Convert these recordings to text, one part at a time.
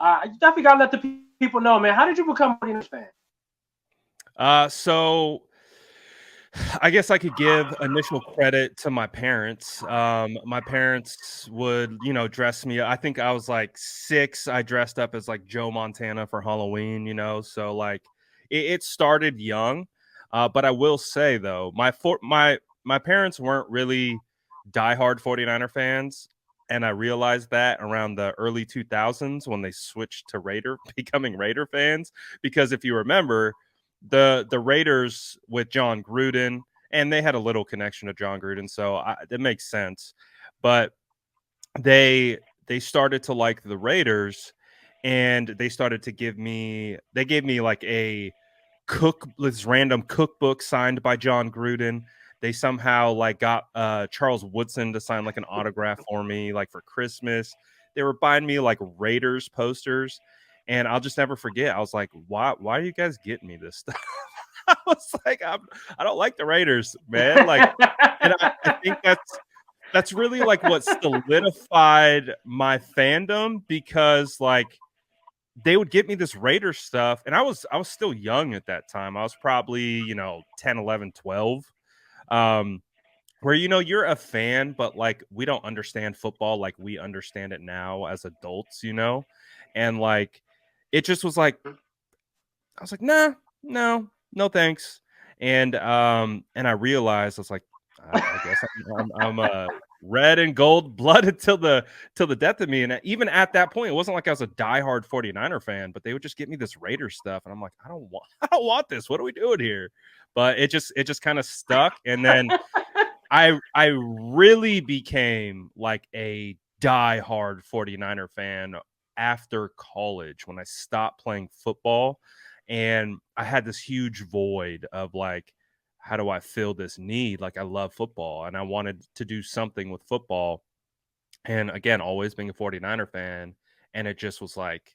You definitely gotta let the people know, man. How did you become a 49ers fan? So I guess I could give initial credit to my parents. My parents would, dress me. I think I was like 6. I dressed up as like Joe Montana for Halloween, So like it started young. But I will say though, my parents weren't really diehard 49er fans. And I realized that around the early 2000s when they switched to becoming Raider fans. Because if you remember, the Raiders with John Gruden, and they had a little connection to John Gruden, so it makes sense. But they started to like the Raiders, and they started to give me like this random cookbook signed by John Gruden. They somehow like got Charles Woodson to sign like an autograph for me, like for Christmas. They were buying me like Raiders posters, and I'll just never forget. I was like, "Why are you guys getting me this stuff?" I was like, I don't like the Raiders, man. Like, and I think that's really like what solidified my fandom, because like they would get me this Raider stuff, and I was still young at that time. I was probably 10, 11, 12. Where you're a fan, but like we don't understand football like we understand it now as adults, and like it just was like I was like, nah, no thanks. And I realized I was like, I guess I'm red and gold blooded till the death of me. And even at that point, it wasn't like I was a diehard 49er fan, but they would just get me this Raider stuff, and I'm like, I don't want this. What are we doing here? But it just kind of stuck. And then I really became like a diehard 49er fan after college when I stopped playing football, and I had this huge void of like, how do I fill this need? Like, I love football and I wanted to do something with football. And again, always being a 49er fan. And it just was like,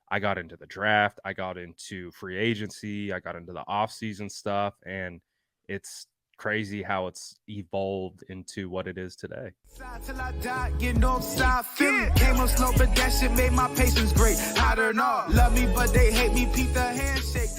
I got into the draft, I got into free agency, I got into the off-season stuff, and it's crazy how it's evolved into what it is today. Till I die, get no side feeling. Came on slow, but that shit made my patience great. I don't know. Love me, but they hate me. Peep the handshake.